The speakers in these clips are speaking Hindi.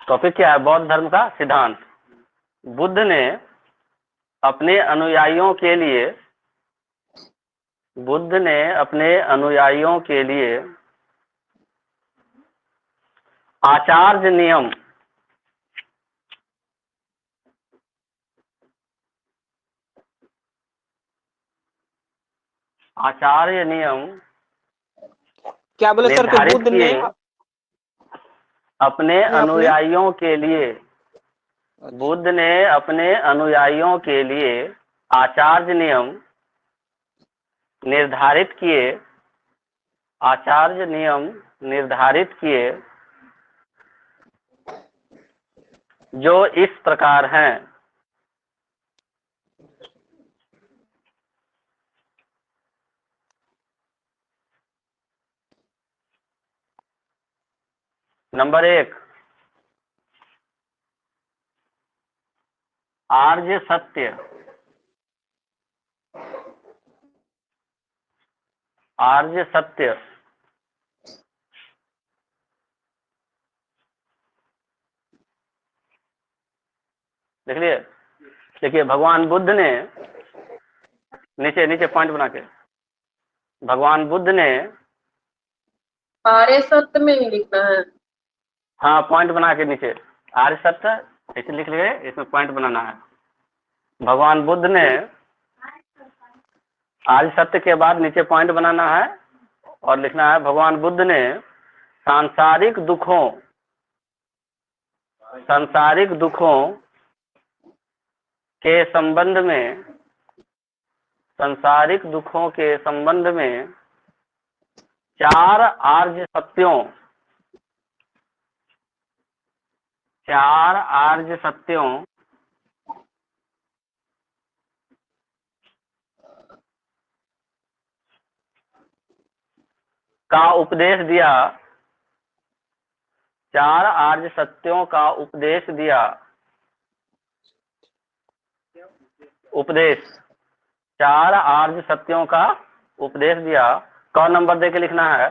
टॉपिक क्या है? बौद्ध धर्म का सिद्धांत। बुद्ध ने अपने अनुयायियों के लिए आचार्य नियम क्या बोले सर? कि बुद्ध ने अपने अनुयायियों के लिए बुद्ध ने अपने अनुयायियों के लिए आचार्य नियम निर्धारित किए जो इस प्रकार हैं। नंबर 1, आर्य सत्य। देख लिए? देखिए, भगवान बुद्ध ने नीचे पॉइंट बना के, भगवान बुद्ध ने आर्य सत्य में ही लिखना है। हाँ, पॉइंट बना के नीचे आर्य सत्य ऐसे लिख लिए, इसमें पॉइंट बनाना है। भगवान बुद्ध ने आर्य सत्य के बाद नीचे पॉइंट बनाना है और लिखना है, भगवान बुद्ध ने सांसारिक दुखों के संबंध में 4 आर्य सत्यों का उपदेश दिया। 4 आर्य सत्यों का उपदेश दिया। 4 आर्य सत्यों का उपदेश दिया। कौन नंबर दे के लिखना है?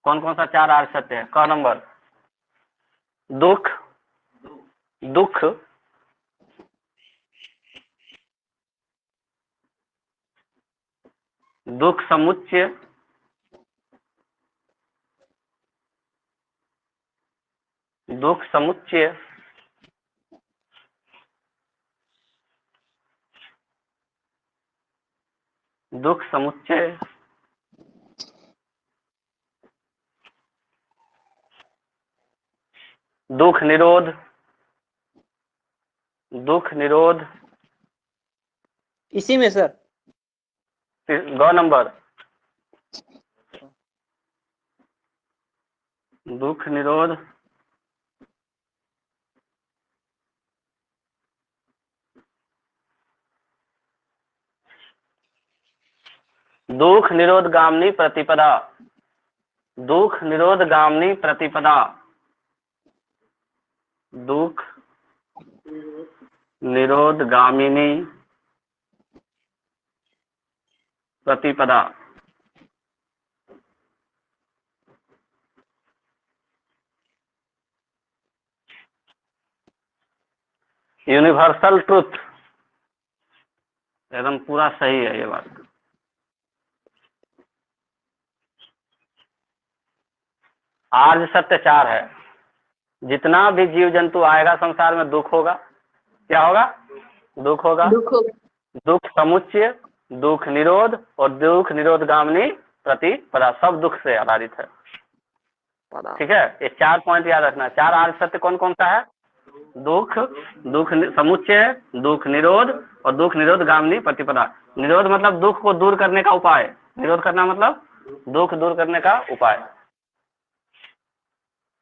कौन कौन सा 4 आर्य सत्य है? कौन नंबर? दुख समुच्चय, दुख समुच्चय, दुख निरोध, इसी में सर गौ नंबर दुख निरोध, दुख निरोधगामिनी प्रतिपदा। दुख निरोधगामिनी प्रतिपदा। दुख निरोधगामिनी प्रतिपदा। यूनिवर्सल ट्रुथ, एकदम पूरा सही है ये बात। आर्य सत्य 4 है। जितना भी जीव जंतु आएगा संसार में दुख होगा। क्या होगा? दुख होगा। दुख समुच्चय, दुख निरोध और दुख निरोधगामिनी प्रतिपदा, सब दुख से आधारित है। ठीक है, ये 4 पॉइंट याद रखना। 4 आर्य सत्य कौन कौन सा है? दुख समुच्चय, दुख निरोध और दुख निरोधगामिनी प्रतिपदा। निरोध मतलब दुख को दूर करने का उपाय। निरोध करना मतलब दुख दूर करने का उपाय।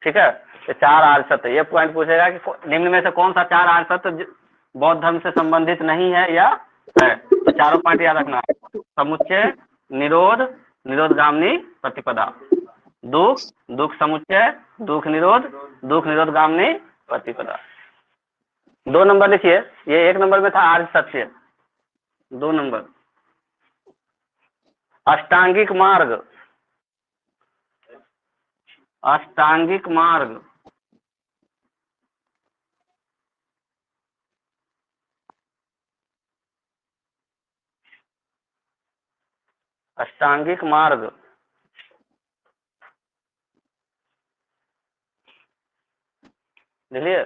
ठीक है, ये 4 आर्य सत्य। ये पॉइंट पूछेगा कि निम्न में से कौन सा 4 आर्य सत्य बौद्ध धर्म से संबंधित नहीं है या है। तो चारों पॉइंट याद रखना है। समुच्चय, निरोध, निरोधगामिनी प्रतिपदा। दुख समुच्चय, दुख निरोधगामिनी प्रतिपदा। 2 नंबर लिखिए। ये 1 नंबर में था आर्य सत्य। 2 नंबर अष्टांगिक मार्ग। अष्टांगिक मार्ग देखिए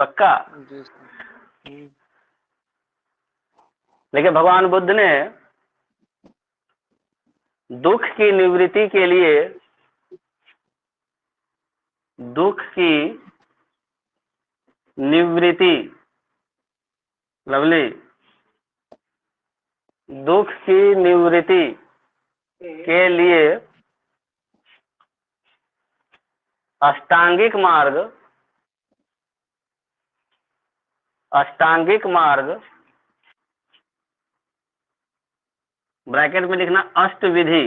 पक्का। जी सर। देखिए भगवान बुद्ध ने दुख की निवृत्ति के लिए, दुख की निवृत्ति, लवली, दुख की निवृत्ति के लिए अष्टांगिक मार्ग, अष्टांगिक मार्ग ब्रैकेट में लिखना अष्ट विधि।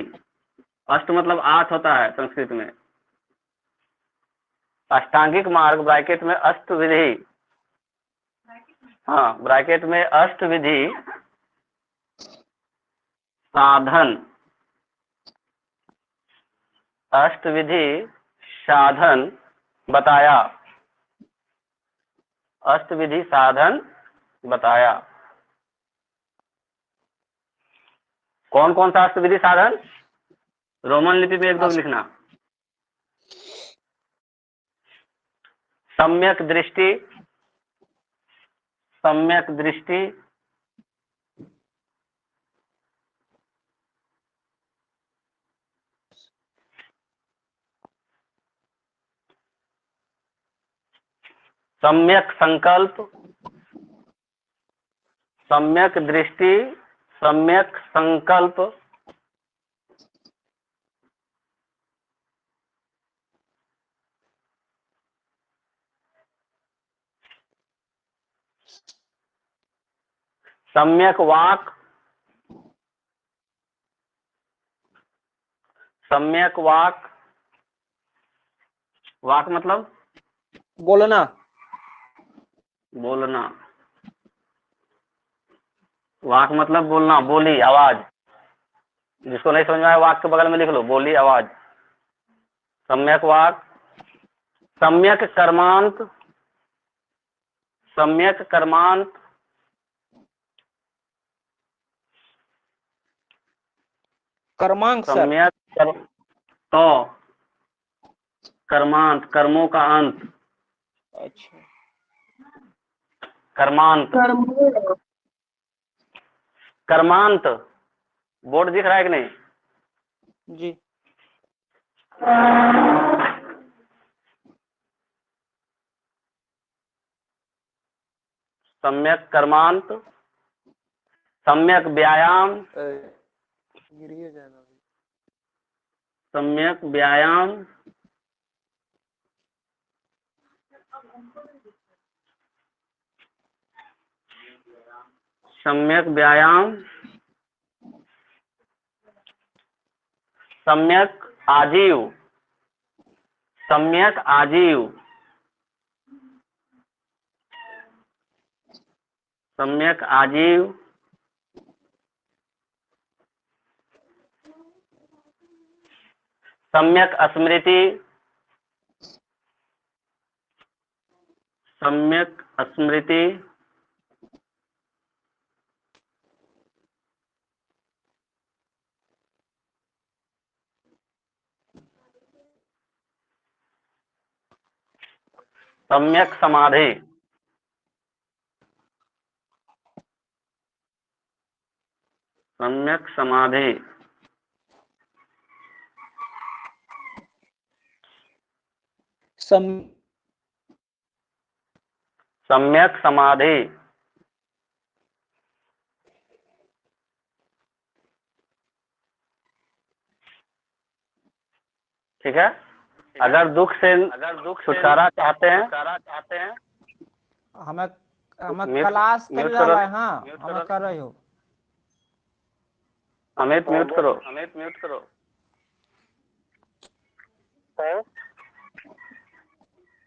अष्ट मतलब 8 होता है संस्कृत में। अष्टांगिक मार्ग ब्रैकेट में अष्ट विधि, हाँ ब्रैकेट में अष्ट विधि साधन, अष्ट विधि साधन बताया, अष्ट विधि साधन बताया। कौन कौन सा अष्ट विधि साधन? रोमन लिपि में एक दो लिखना। सम्यक दृष्टि, सम्यक दृष्टि, सम्यक संकल्प, सम्यक दृष्टि, सम्यक संकल्प, सम्यक वाक, सम्यक वाक, वाक मतलब बोलना, बोलना, वाक मतलब बोलना, बोली, आवाज। जिसको नहीं समझ में आए वाक के बगल में लिख लो, बोली, आवाज। सम्यक वाक, सम्यक कर्मांत, सम्यक कर्मांत, कर्मांक सर। सम्यक तो कर्मांत, कर्मों का अंत। अच्छा, कर्मांत, कर्मांत बोर्ड दिख रहा है कि नहीं? जी। सम्यक कर्मांत, सम्यक व्यायाम, गिरिए जाना, सम्यक व्यायाम, सम्यक व्यायाम, सम्यक आजीव, सम्यक आजीव, सम्यक आजीव, सम्यक स्मृति, सम्यक स्मृति, सम्यक समाधि, सम्यक समाधि, सम्यक समाधि, ठीक है। अगर दुख से छुटकारा चाहते हैं, हमें हमें क्लास कर रहा है। हाँ हमें कर रहे हो। अमित म्यूट करो, अमित म्यूट करो।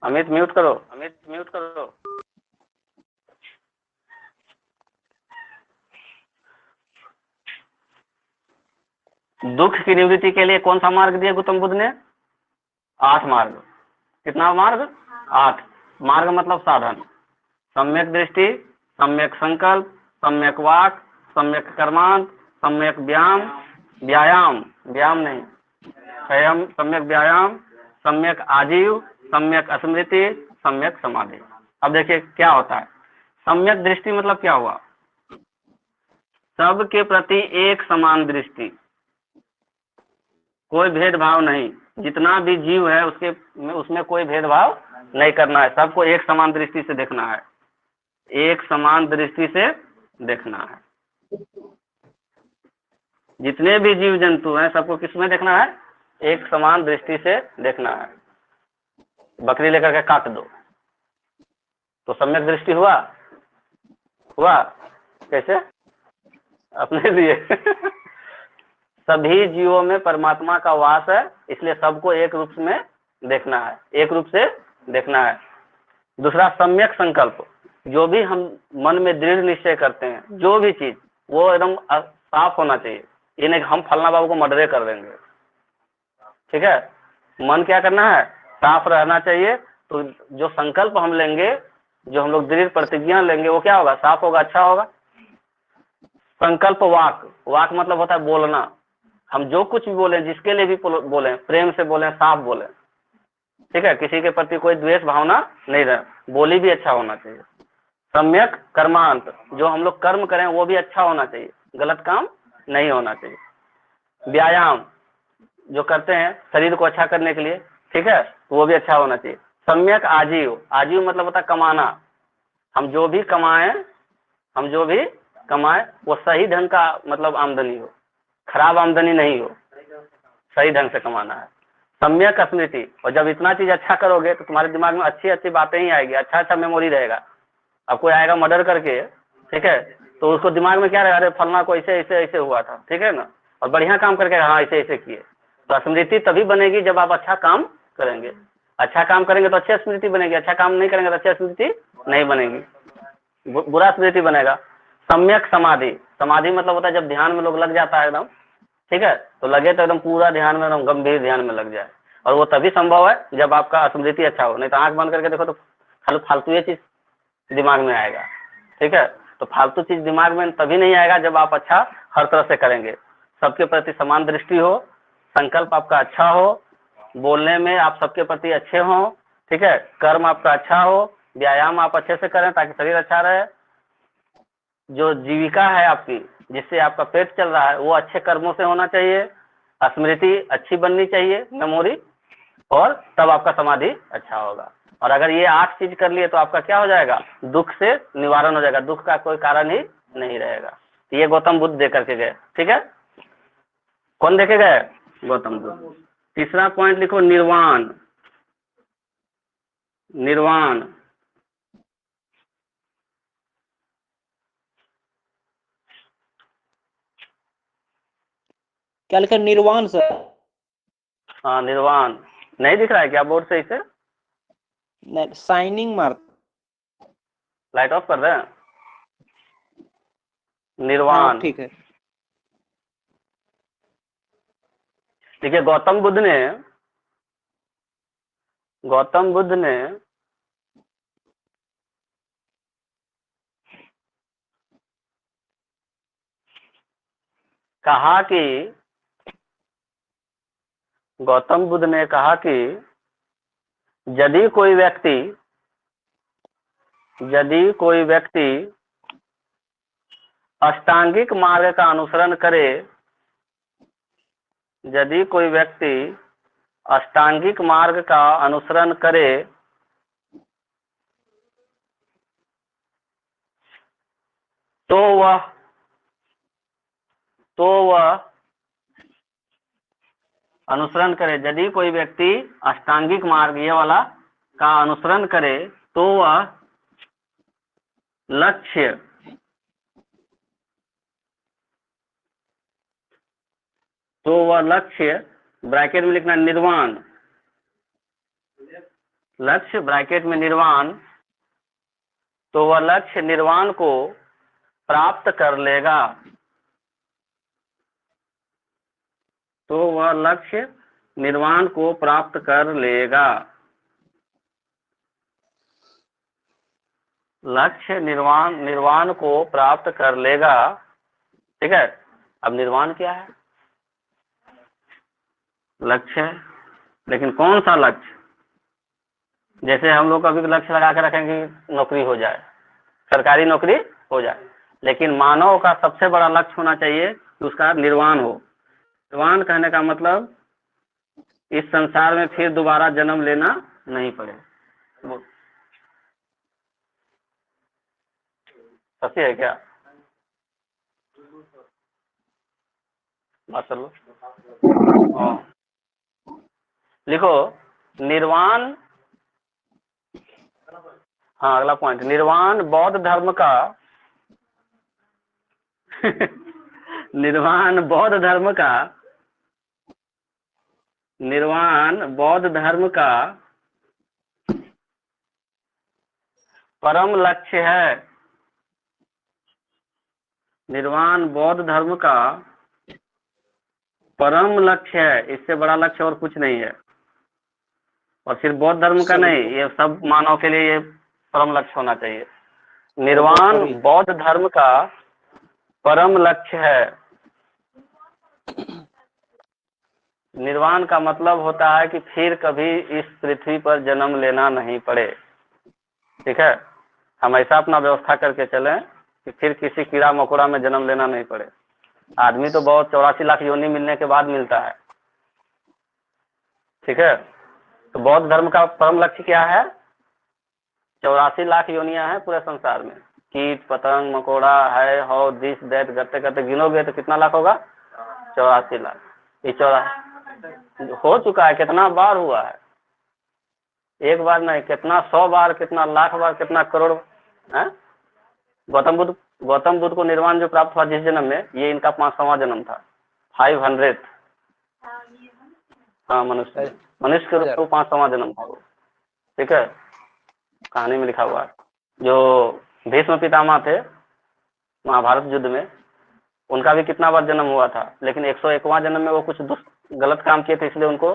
अमित म्यूट करो, अमित म्यूट करो। दुख की निवृत्ति के लिए कौन सा मार्ग दिया गौतम बुद्ध ने? 8 मार्ग। कितना मार्ग? 8 मार्ग मतलब साधन। सम्यक दृष्टि, सम्यक संकल्प, सम्यक वाक, सम्यक कर्मांत, सम्यक व्यायाम, व्यायाम नहीं, सम्यक व्यायाम, सम्यक आजीव, सम्यक स्मृति, सम्यक समाधि। अब देखिए क्या होता है। सम्यक दृष्टि मतलब क्या हुआ? सबके प्रति एक समान दृष्टि, कोई भेदभाव नहीं, जितना भी जीव है उसमें कोई भेदभाव नहीं करना है, सबको एक समान दृष्टि से देखना है, एक समान दृष्टि से देखना है। जितने भी जीव जंतु हैं सबको किसमें देखना है? एक समान दृष्टि से देखना है। बकरी लेकर के काट दो तो सम्यक दृष्टि हुआ? कैसे? अपने लिए सभी जीवों में परमात्मा का वास है, इसलिए सबको एक रूप में देखना है, एक रूप से देखना है। दूसरा सम्यक संकल्प, जो भी हम मन में दृढ़ निश्चय करते हैं, जो भी चीज, वो एकदम साफ होना चाहिए। ये नहीं हम फलना बाबू को मर्डर कर देंगे, ठीक है? मन क्या करना है? साफ रहना चाहिए। तो जो संकल्प हम लेंगे, जो हम लोग दृढ़ प्रतिज्ञा लेंगे, वो क्या होगा? साफ होगा, अच्छा होगा। संकल्प वाक, वाक मतलब होता है बोलना। हम जो कुछ भी बोले, जिसके लिए भी बोले, प्रेम से बोले, साफ बोले, ठीक है? किसी के प्रति कोई द्वेष भावना नहीं रहे, बोली भी अच्छा होना चाहिए। सम्यक कर्मांत, जो हम लोग कर्म करें वो भी अच्छा होना चाहिए, गलत काम नहीं होना चाहिए। व्यायाम, जो करते हैं शरीर को अच्छा करने के लिए, ठीक है, वो भी अच्छा होना चाहिए। सम्यक आजीव, आजीव मतलब होता है कमाना। हम जो भी कमाए वो सही ढंग का मतलब आमदनी हो, खराब आमदनी नहीं हो, सही ढंग से कमाना है। सम्यक स्मृति, और जब इतना चीज अच्छा करोगे तो तुम्हारे दिमाग में अच्छी अच्छी बातें ही आएगी, अच्छा अच्छा मेमोरी रहेगा। अब कोई आएगा मर्डर करके, ठीक है, तो उसको दिमाग में क्या रहेगा? अरे फलना को ऐसे ऐसे ऐसे हुआ था, ठीक है ना? और बढ़िया काम करके हाँ ऐसे ऐसे किए। तो स्मृति तभी बनेगी जब आप अच्छा काम करेंगे। अच्छा काम करेंगे तो अच्छी स्मृति बनेगी, अच्छा काम नहीं करेंगे तो अच्छी स्मृति नहीं बनेगी, बुरा स्मृति बनेगा। सम्यक समाधि, समाधि मतलब होता है जब ध्यान में लोग लग जाता है एकदम, ठीक है, तो लगे तो एकदम पूरा ध्यान में, एकदम गंभीर ध्यान में लग जाए। और वो तभी संभव है जब आपका स्मृति अच्छा हो, नहीं तो आंख बंद करके देखो तो फालतू ये चीज दिमाग में आएगा, ठीक है? तो फालतू चीज दिमाग में तभी नहीं आएगा जब आप अच्छा हर तरह से करेंगे, सबके प्रति समान दृष्टि हो, संकल्प आपका अच्छा हो, बोलने में आप सबके प्रति अच्छे हो, ठीक है, कर्म आपका अच्छा हो, व्यायाम आप अच्छे से करें ताकि शरीर अच्छा रहे, जो जीविका है आपकी, जिससे आपका पेट चल रहा है, वो अच्छे कर्मों से होना चाहिए, स्मृति अच्छी बननी चाहिए, मेमोरी, और तब आपका समाधि अच्छा होगा। और अगर ये 8 चीज कर लिए तो आपका क्या हो जाएगा? दुख से निवारण हो जाएगा, दुख का कोई कारण ही नहीं रहेगा। ये गौतम बुद्ध दे करके गए, ठीक है? कौन देखे गए? गौतम बुद्ध। तीसरा पॉइंट लिखो, निर्वाण। निर्वाण क्या लिखा? निर्वाण सर? हाँ निर्वाण, नहीं दिख रहा है क्या बोर्ड से? इसे साइनिंग मार, लाइट ऑफ कर रहे हैं। निर्वाण, ठीक है। देखिए गौतम बुद्ध ने कहा कि, गौतम बुद्ध ने कहा कि यदि कोई व्यक्ति अष्टांगिक मार्ग का अनुसरण करे, यदि कोई व्यक्ति अष्टांगिक मार्ग का अनुसरण करे तो वह अनुसरण करे, यदि कोई व्यक्ति अष्टांगिक मार्ग ये वाला का अनुसरण करे तो वह लक्ष्य ब्रैकेट में लिखना निर्वाण, लक्ष्य ब्रैकेट में निर्वाण, तो वह लक्ष्य निर्वाण को प्राप्त कर लेगा, तो वह लक्ष्य निर्वाण को प्राप्त कर लेगा। लक्ष्य निर्वाण को प्राप्त कर लेगा। ठीक है, अब निर्वाण क्या है? लक्ष्य है, लेकिन कौन सा लक्ष्य? जैसे हम लोग कभी लक्ष्य लगा के रखेंगे नौकरी हो जाए, सरकारी नौकरी हो जाए, लेकिन मानव का सबसे बड़ा लक्ष्य होना चाहिए कि उसका निर्वाण हो। निर्वाण कहने का मतलब इस संसार में फिर दोबारा जन्म लेना नहीं पड़े। सही है क्या? बात कर लो। हाँ, लिखो निर्वाण। हाँ, अगला पॉइंट, निर्वाण बौद्ध धर्म का निर्वाण बौद्ध धर्म का परम लक्ष्य है। निर्वाण बौद्ध धर्म का परम लक्ष्य है, इससे बड़ा लक्ष्य और कुछ नहीं है। और सिर्फ बौद्ध धर्म का नहीं, ये सब मानव के लिए ये परम लक्ष्य होना चाहिए। निर्वाण बौद्ध धर्म का परम लक्ष्य है। निर्वाण का मतलब होता है कि फिर कभी इस पृथ्वी पर जन्म लेना नहीं पड़े। ठीक है, हम ऐसा अपना व्यवस्था करके चलें कि फिर किसी कीड़ा मकोड़ा में जन्म लेना नहीं पड़े। आदमी तो बहुत 84 लाख योनि मिलने के बाद मिलता है। ठीक है, तो बौद्ध धर्म का परम लक्ष्य क्या है? 84 लाख योनियां हैं पूरे संसार में, कीट पतंग मकोड़ा है हो दिस दैट करते करते गिनोगे तो कितना लाख होगा? 84 लाख। ये 84 हो चुका है, कितना बार हुआ है? एक बार नहीं, कितना 100 बार, कितना लाख बार, कितना करोड़ है? गौतम बुद्ध को निर्वाण जो प्राप्त हुआ जिस जन्म में, ये इनका 500वां जन्म था। 500। हाँ, मनुष्य के रूप में 500वां जन्म था वो। ठीक है, कहानी में लिखा हुआ है। जो भीष्म पितामह थे महाभारत युद्ध में, उनका भी कितना बार जन्म हुआ था, लेकिन 101वां जन्म में वो कुछ गलत काम किए थे, इसलिए उनको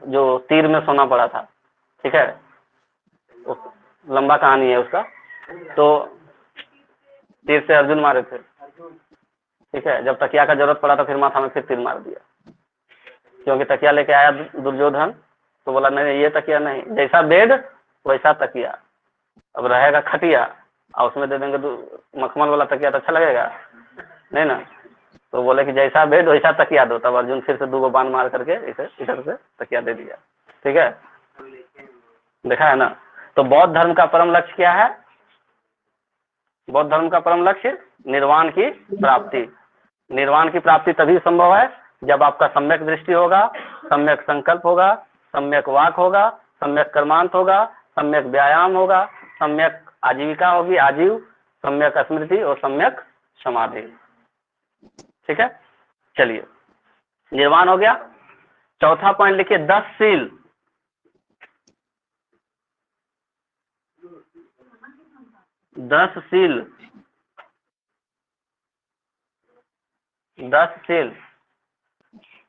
जो तीर में सोना पड़ा था। ठीक है, लंबा कहानी है उसका। तो तीर से अर्जुन मारे थे। ठीक है, जब तकिया का जरूरत पड़ा तो फिर माथा में फिर तीर मार दिया, क्योंकि तकिया लेके आया दुर्योधन, तो बोला नहीं ये तकिया नहीं, जैसा बेड वैसा तकिया, अब रहेगा खटिया और उसमें दे देंगे मखमल वाला तकिया तो अच्छा लगेगा नहीं ना। तो बोले कि जैसा बेड वैसा तकिया दो, तब अर्जुन फिर से 2 बाण मार करके इसे इधर से तकिया दे दिया। ठीक है, देखा है ना। तो बौद्ध धर्म का परम लक्ष्य क्या है? बौद्ध धर्म का परम लक्ष्य निर्वाण की प्राप्ति। निर्वाण की प्राप्ति तभी संभव है जब आपका सम्यक दृष्टि होगा, सम्यक संकल्प होगा, सम्यक वाक होगा, सम्यक कर्मांत होगा, सम्यक व्यायाम होगा, सम्यक आजीविका होगी, आजीव, सम्यक स्मृति और सम्यक समाधि। ठीक है, चलिए निर्वाण हो गया। चौथा पॉइंट लिखिए, 10 शील। 10 शील। 10 शील।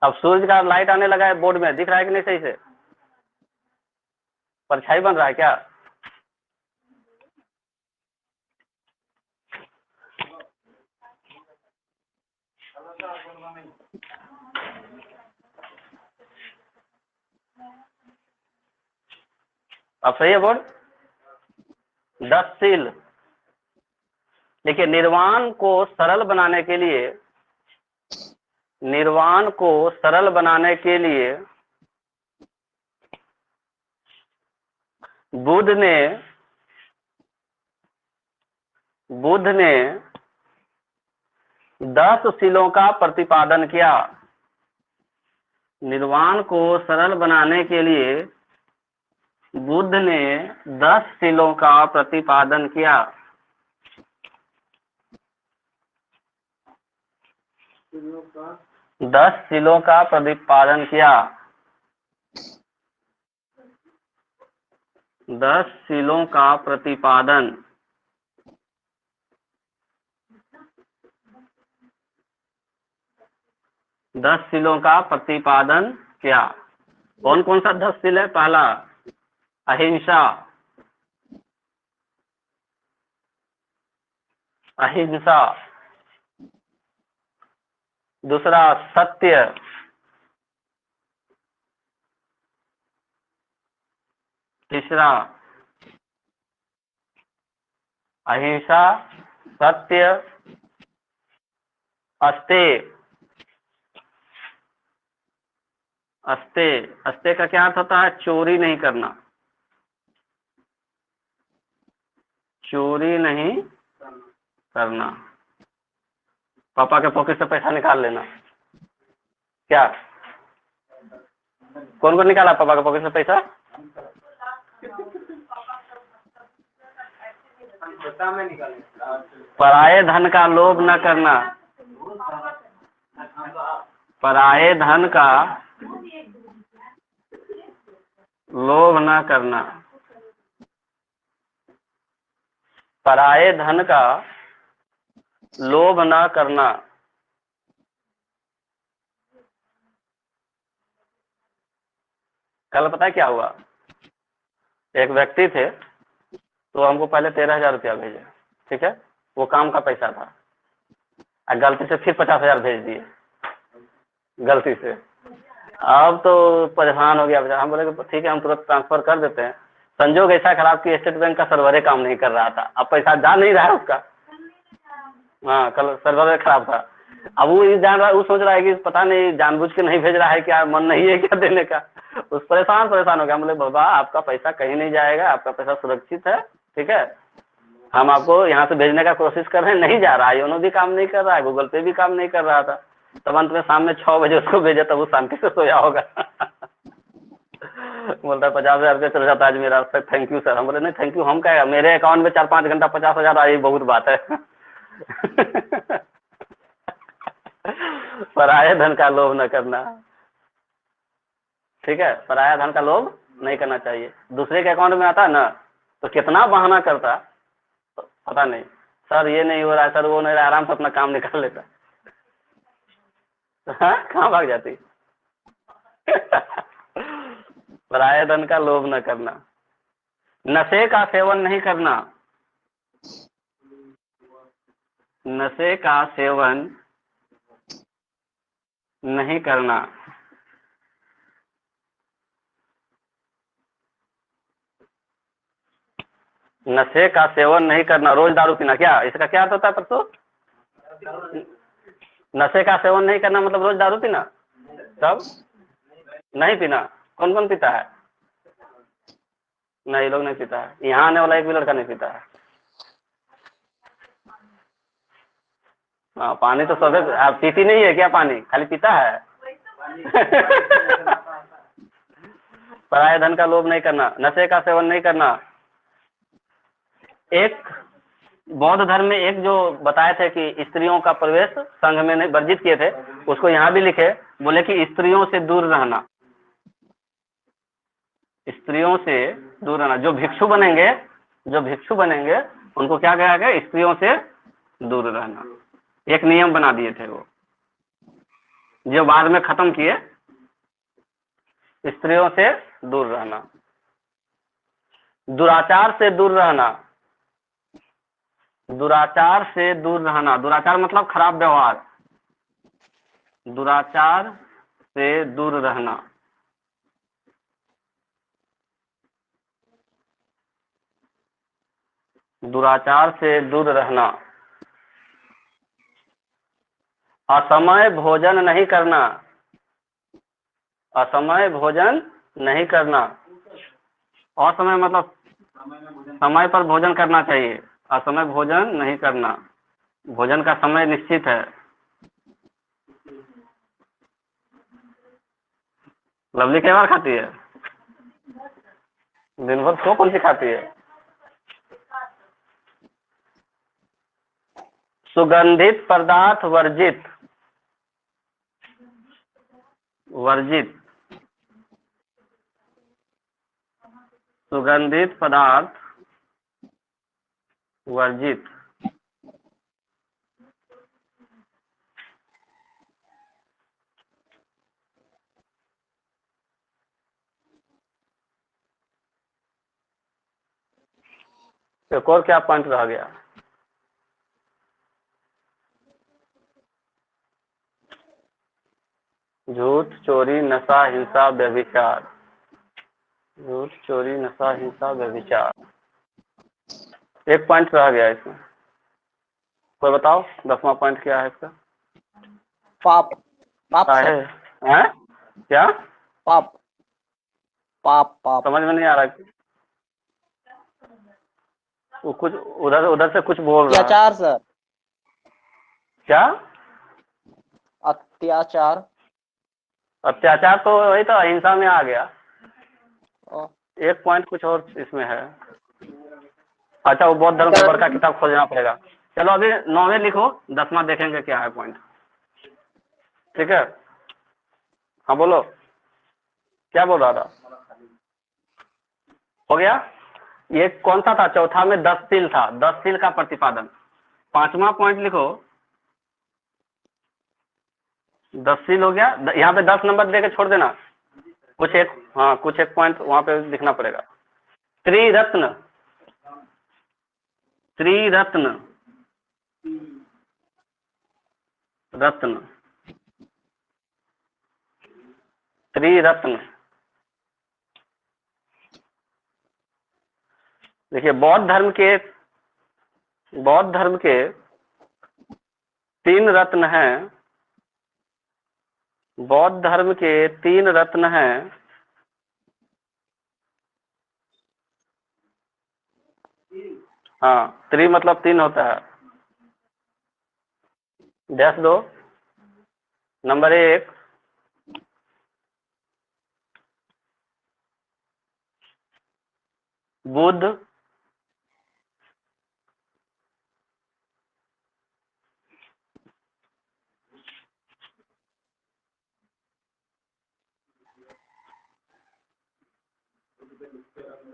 अब सूरज का लाइट आने लगा है, बोर्ड में दिख रहा है कि नहीं सही से? परछाई बन रहा है क्या? अब सही है बोर्ड? 10 शील। देखिए, निर्वाण को सरल बनाने के लिए, निर्वाण को सरल बनाने के लिए बुद्ध ने 10 शीलों का प्रतिपादन किया। निर्वाण को सरल बनाने के लिए बुद्ध ने 10 शीलों का प्रतिपादन किया। 10 शीलों का प्रतिपादन किया। 10 शीलों का प्रतिपादन। दस शीलों का प्रतिपादन किया। कौन कौन सा 10 शील है? पहला अहिंसा, अहिंसा, दूसरा सत्य, तीसरा अहिंसा, सत्य, अस्तेय। अस्तेय, अस्तेय का क्या अर्थ होता है? चोरी नहीं करना, चोरी नहीं करना। पापा के पॉकेट से पैसा निकाल लेना। क्या कौन कौन निकाला पापा के पॉकेट से पैसा? पराये धन का लोभ न करना, पराये धन का लोभ न करना, पराये धन का लोभ न करना। कल पता है क्या हुआ? एक व्यक्ति थे, तो हमको पहले 13,000 रुपया भेजे, ठीक है, वो काम का पैसा था, और गलती से फिर 50,000 भेज दिए, गलती से। अब तो परेशान हो गया बेचारा। हम बोले कि ठीक है, हम तुरंत ट्रांसफर कर देते हैं। संजोग ऐसा खराब कि स्टेट बैंक का सर्वरे काम नहीं कर रहा था, अब पैसा जा नहीं रहा है उसका। हाँ, कल सर्वर खराब था। अब वो ये जान रहा है, वो सोच रहा है कि पता नहीं जानबूझ के नहीं भेज रहा है क्या, मन नहीं है क्या देने का। उस परेशान हो गया। बोले बाबा आपका पैसा कहीं नहीं जाएगा, आपका पैसा सुरक्षित है, ठीक है, हम आपको यहाँ से भेजने का कोशिश कर रहे हैं, नहीं जा रहा है, योनो भी काम नहीं कर रहा है, गूगल पे भी काम नहीं कर रहा था। तब अंत में शाम में 6 बजे उसको भेजा, तब वो शांति से सोया होगा। बोलता है 50,000 रुपया चल जाता आज मेरा। Sir thank you sir. हम बोले नहीं थैंक यू हम क्या, मेरे अकाउंट में 4-5 घंटा 50,000 आई, बहुत बात है। पराये धन का लोभ न करना, ठीक है, पराया धन का लोभ नहीं करना चाहिए। दूसरे के अकाउंट में आता ना तो कितना बहाना करता, पता नहीं, सर ये नहीं हो रहा है, सर वो नहीं रहा, आराम से अपना काम निकाल लेता। हाँ, कहाँ भाग जाती। पराये धन का लोभ न करना, नशे का सेवन नहीं करना, नशे का सेवन नहीं करना, नशे का सेवन नहीं करना। रोज दारू पीना, क्या इसका क्या अर्थ होता है परसों? नशे का सेवन नहीं करना मतलब रोज दारू पीना? तब नहीं पीना। कौन कौन पीता है? नहीं, लोग नहीं पीता है। यहाँ आने वाला एक भी लड़का नहीं पीता है। हाँ, पानी तो सब आप पीती नहीं है क्या? पानी खाली पीता है। पराये धन का लोभ नहीं करना, नशे का सेवन नहीं करना। एक बौद्ध धर्म में एक जो बताए थे कि स्त्रियों का प्रवेश संघ में नहीं वर्जित किए थे, उसको यहाँ भी लिखे, बोले कि स्त्रियों से दूर रहना, स्त्रियों से दूर रहना। जो भिक्षु बनेंगे उनको क्या कहा गया? स्त्रियों से दूर रहना। एक नियम बना दिए थे वो, जो बाद में खत्म किए। स्त्रियों से दूर रहना, दुराचार से दूर रहना, दुराचार से दूर रहना। दुराचार मतलब खराब व्यवहार, दुराचार से दूर रहना। दुराचार से दूर रहना। असमय भोजन नहीं करना, असमय भोजन नहीं करना। असमय मतलब समय पर भोजन करना चाहिए, असमय भोजन नहीं करना। भोजन का समय निश्चित है। लवली कई बार खाती है दिन भर, सो कौन सी खाती है? सुगंधित पदार्थ वर्जित, वर्जित, सुगंधित पदार्थ वर्जित। एक और क्या पॉइंट रह गया? झूठ, चोरी, नशा, हिंसा, व्यभिचार। झूठ, चोरी, नशा, हिंसा, व्यभिचार। एक पॉइंट रह गया इसमें, कोई बताओ 10वां पॉइंट क्या है इसका? पाप। पाप है सर। हैं? क्या पाप पाप पाप। समझ में नहीं आ रहा? वो कुछ उधर उधर से कुछ बोल रहा है। अत्याचार सर। क्या? अत्याचार। अत्याचार तो वही तो अहिंसा में आ गया। ओ, एक पॉइंट कुछ और इसमें है। अच्छा, वो बौद्ध धर्म का बड़का किताब खोजना पड़ेगा। चलो अभी 9वें लिखो, 10वां देखेंगे क्या है पॉइंट। ठीक है, हाँ बोलो, क्या बोल रहा था? हो गया? ये कौन सा था? चौथा में 10 था, 10 का प्रतिपादन। 5वां पॉइंट लिखो, 10 हो गया। यहाँ पे 10 नंबर दे के छोड़ देना। कुछ एक, हाँ कुछ एक पॉइंट वहां पे लिखना पड़ेगा। त्रिरत्न, त्रिरत्न, रत्न, त्रिरत्न। देखिए बौद्ध धर्म के 3 रत्न हैं। बौद्ध धर्म के 3 रत्न हैं। हाँ, त्रि मतलब 3 होता है। डैश दो। नंबर 1 बुद्ध,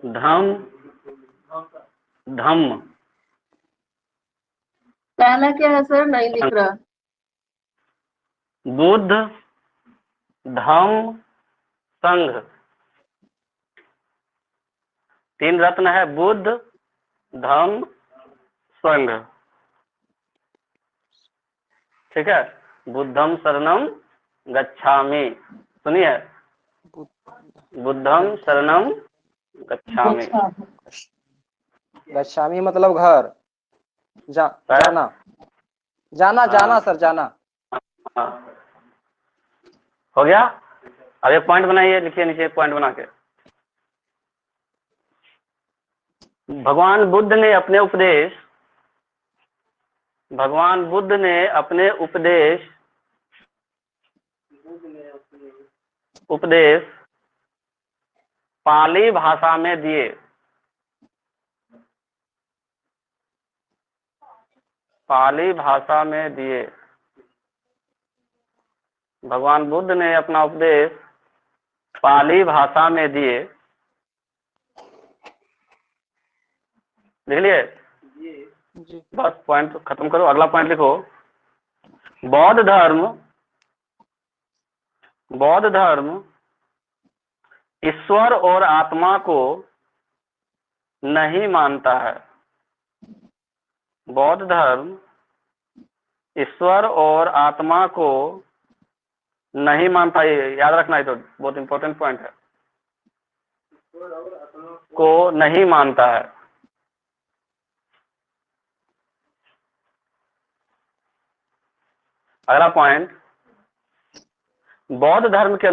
धम्म, धम्म। पहला क्या है सर? नहीं लिख रहा। बुद्ध, धम्म, संघ। 3 रत्न है, बुद्ध, धम्म, संघ। ठीक है, बुद्धम शरणम गच्छामि। सुनिए, बुद्धम शरणम गच्छामि। गच्छामि मतलब घर। जाना जाना जाना सर, जाना। हाँ, हो गया। अब एक पॉइंट बनाइए, लिखिए नीचे पॉइंट बना के। भगवान बुद्ध ने अपने उपदेश पाली भाषा में दिए। पाली भाषा में दिए। भगवान बुद्ध ने अपना उपदेश पाली भाषा में दिए। लिख लिए? बस पॉइंट खत्म करो, अगला पॉइंट लिखो। बौद्ध धर्म ईश्वर और आत्मा को नहीं मानता है। बौद्ध धर्म ईश्वर और आत्मा को नहीं मानता। ये याद रखना, है तो बहुत इंपॉर्टेंट पॉइंट है। को नहीं मानता है। अगला पॉइंट, बौद्ध धर्म के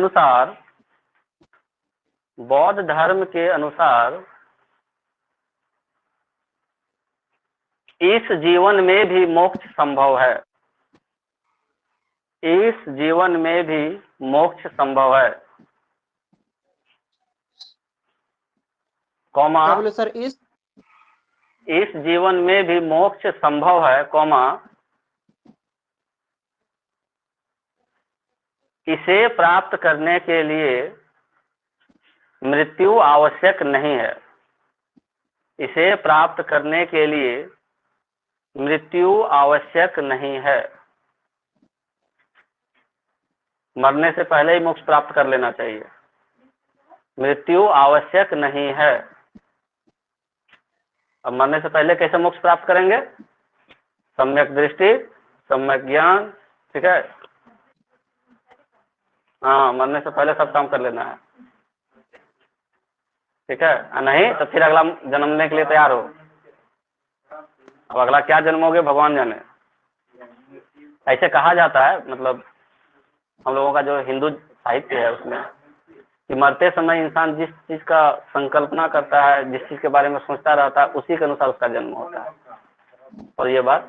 अनुसार इस जीवन में भी मोक्ष संभव है। इस जीवन में भी मोक्ष संभव है, कौमा। क्या बोले सर? इस जीवन में भी मोक्ष संभव है, कौमा। इसे प्राप्त करने के लिए मृत्यु आवश्यक नहीं है। इसे प्राप्त करने के लिए मृत्यु आवश्यक नहीं है। मरने से पहले ही मोक्ष प्राप्त कर लेना चाहिए। मृत्यु आवश्यक नहीं है। अब मरने से पहले कैसे मोक्ष प्राप्त करेंगे? सम्यक दृष्टि, सम्यक ज्ञान। ठीक है, हाँ, मरने से पहले सब काम कर लेना है, ठीक है। नहीं तो फिर अगला जन्म लेने के लिए तैयार हो। अब अगला क्या जन्मोगे भगवान जाने। ऐसे कहा जाता है, मतलब हम लोगों का जो हिंदू साहित्य है उसमें, कि मरते समय इंसान जिस चीज का संकल्पना करता है, जिस चीज के बारे में सोचता रहता है, उसी के अनुसार उसका जन्म होता है। और ये बात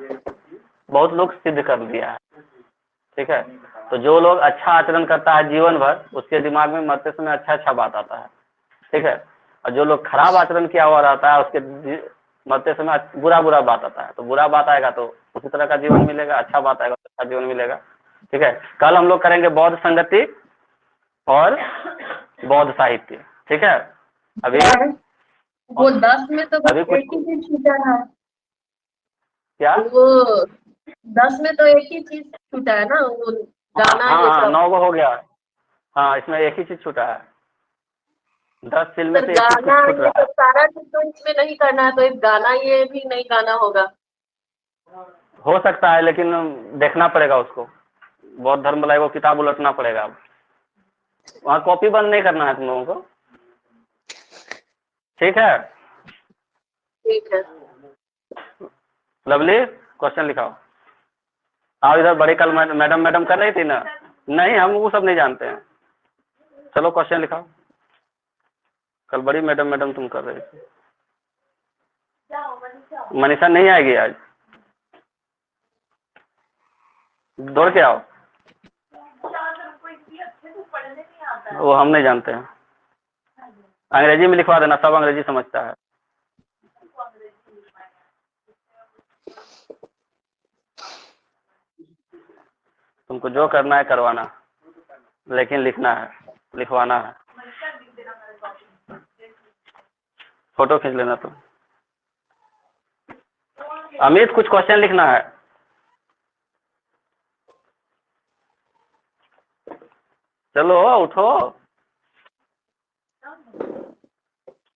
बहुत लोग सिद्ध कर दिया है, ठीक है। तो जो लोग अच्छा आचरण करता है जीवन भर, उसके दिमाग में मरते समय अच्छा अच्छा बात आता है, ठीक है। और जो लोग खराब आचरण किया हुआ रहता है, उसके मरते समय बुरा बुरा बात आता है। तो बुरा बात आएगा तो उसी तरह का जीवन मिलेगा, अच्छा बात आएगा तो अच्छा जीवन मिलेगा, ठीक है। कल हम लोग करेंगे बौद्ध संगति और बौद्ध साहित्य, ठीक है। अभी वो 10 में तो अभी बस कुछ एक ही चीज छूटा है। क्या? वो 10 में तो एक ही चीज छूटा है ना, वो गाना हाँ ये हाँ, सब। 9 को हो गया। हाँ, इसमें एक ही चीज छूटा है, 10 फिल्म में सर से एक ही गाना चीज छूट ये रहा है। सब सारा चीज तो इसमें नहीं करना है, तो एक गाना ये भी नहीं गाना होगा। हो सकता है, लेकिन देखना पड़ेगा उसको। बौद्ध धर्म वाला को किताब उलटना पड़ेगा। वहाँ कॉपी बंद नहीं करना है तुम लोगों को, ठीक है। ठीक है। लवली, क्वेश्चन लिखाओ। आओ इधर, बड़ी कल मैडम मैडम कर रही थी ना। नहीं, हम वो सब नहीं जानते हैं। चलो क्वेश्चन लिखाओ। कल बड़ी मैडम मैडम तुम कर रही थी। मनीषा नहीं आएगी आज, दौड़ के आओ। वो हम नहीं जानते हैं। अंग्रेजी में लिखवा देना, सब अंग्रेजी समझता है। तुमको जो करना है करवाना, लेकिन लिखना है, लिखवाना है। फोटो खींच लेना तुम। अमित, कुछ क्वेश्चन लिखना है। चलो उठो।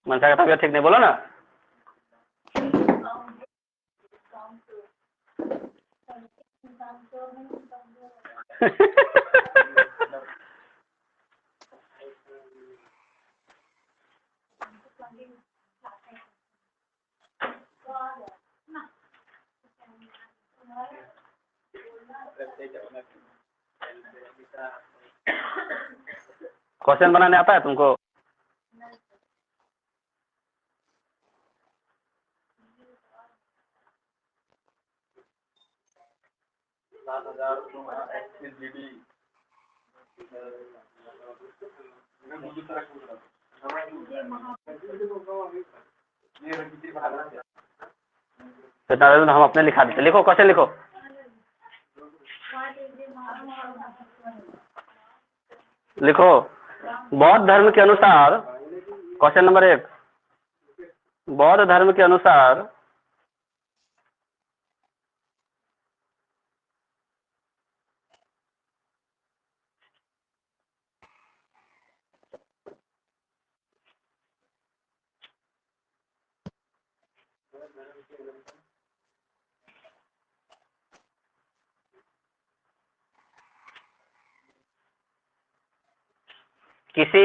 मनसा का तबियत ठीक नहीं, बोलो ना। क्वेश्चन बनाने आता है तुमको? तो हम अपने लिखा देते। लिखो, क्वेश्चन लिखो। लिखो, बौद्ध धर्म के अनुसार, क्वेश्चन नंबर 1, बौद्ध धर्म के अनुसार किसी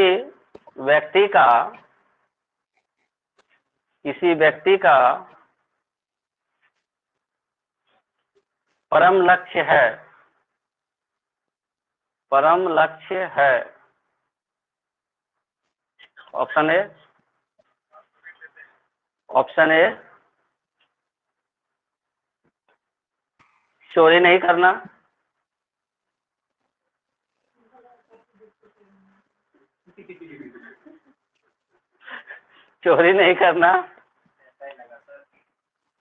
व्यक्ति का परम लक्ष्य है, परम लक्ष्य है। ऑप्शन ए, ऑप्शन ए चोरी नहीं करना, चोरी नहीं करना,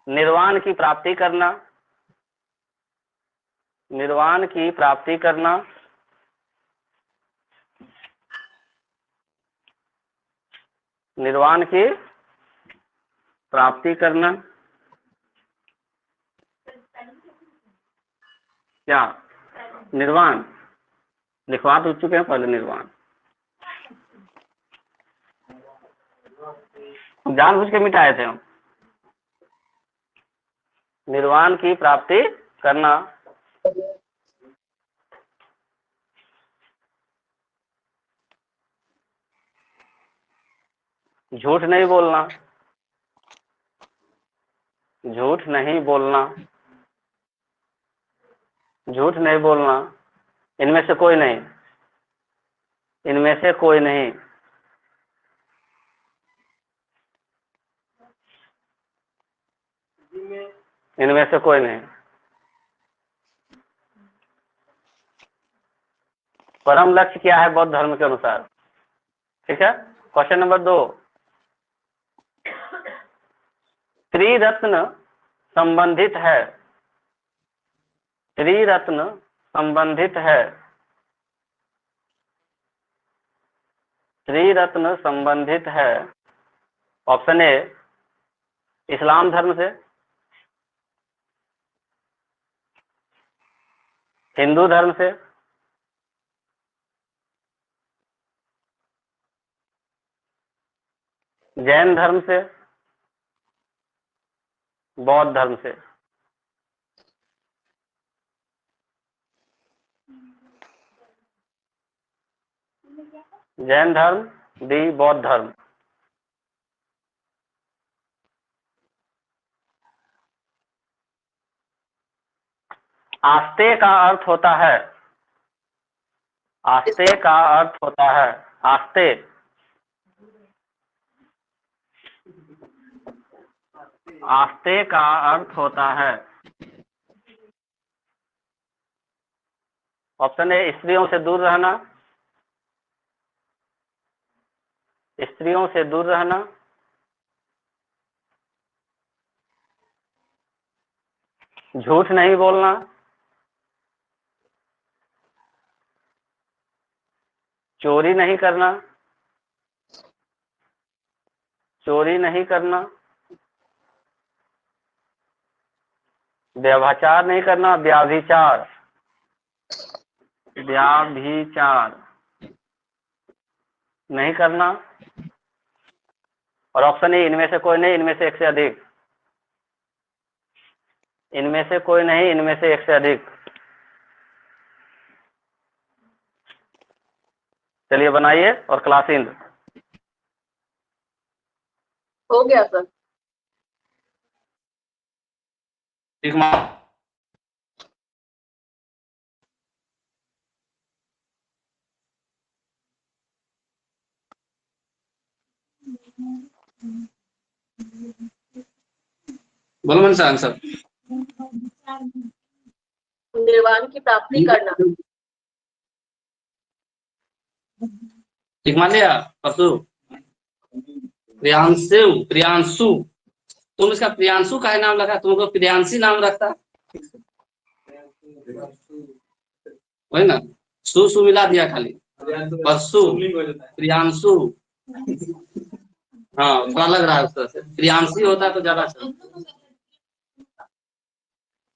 निर्वाण की प्राप्ति करना, निर्वाण की प्राप्ति करना, निर्वाण की प्राप्ति करना। क्या निर्वाण लिखवा तो चुके हैं पहले। निर्वाण जानबूझ के मिटाए थे हम। निर्वाण की प्राप्ति करना। झूठ नहीं बोलना, झूठ नहीं बोलना, झूठ नहीं बोलना, इनमें से कोई नहीं, इनमें से कोई नहीं, इनमें से कोई नहीं। परम लक्ष्य क्या है बौद्ध धर्म के अनुसार? ठीक है, क्वेश्चन नंबर 2, त्रिरत्न संबंधित है, त्रिरत्न संबंधित है, त्रिरत्न संबंधित है। ऑप्शन ए इस्लाम धर्म से, हिंदू धर्म से, जैन धर्म से, बौद्ध धर्म से। जैन धर्म, डी बौद्ध धर्म। आस्ते का अर्थ होता है, आस्ते का अर्थ होता है, आस्ते, आस्ते का अर्थ होता है। ऑप्शन ए स्त्रियों से दूर रहना, स्त्रियों से दूर रहना, झूठ नहीं बोलना, चोरी नहीं करना, चोरी नहीं करना, व्यभिचार नहीं करना, व्याभिचार, व्याभिचार नहीं करना। और ऑप्शन ए इनमें से कोई नहीं, इनमें से एक से अधिक, इनमें से कोई नहीं, इनमें से एक से अधिक। चलिए बनाइए और क्लास इंद। हो गया सर। ठीक, बोलो मन आंसर। निर्वाण की प्राप्ति करना। ठीक मान लिया परसु? प्रियांशु, प्रियांशु, तुम इसका प्रियांशु का नाम लगा, तुमको प्रियांशी नाम रखता, वही ना, सु मिला दिया खाली, परसु, प्रियांशु, हाँ थोड़ा लग रहा है उस तरह से, प्रियांशी होता तो ज्यादा अच्छा।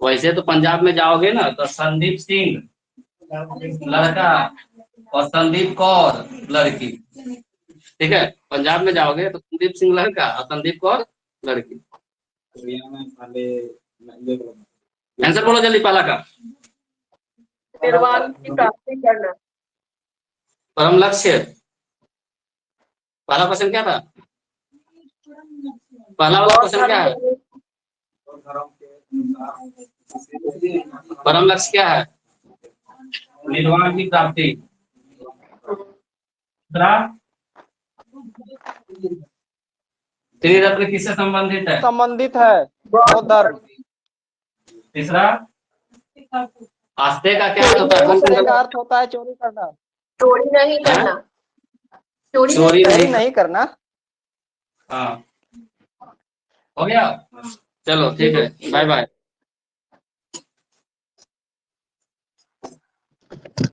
वैसे तो पंजाब में जाओगे ना तो संदीप सिंह लड़का और संदीप कौर लड़की, ठीक है, पंजाब में जाओगे तो संदीप सिंह लड़का और संदीप कौर लड़की। आंसर बोलो जल्दी पहला का। निर्वाण की प्राप्ति करना। परम लक्ष्य, पहला क्वेश्चन क्या था? पहला वाला क्वेश्चन क्या है? परम लक्ष्य क्या है? निर्वाण की प्राप्ति। त्रिरत्न किससे संबंधित है? संबंधित है बौद्ध धर्म। तीसरा आस्ते का क्या होता है? आस्ते का अर्थ होता है चोरी करना, चोरी नहीं करना, चोरी नहीं करना। हाँ हो गया, चलो ठीक है, बाय बाय।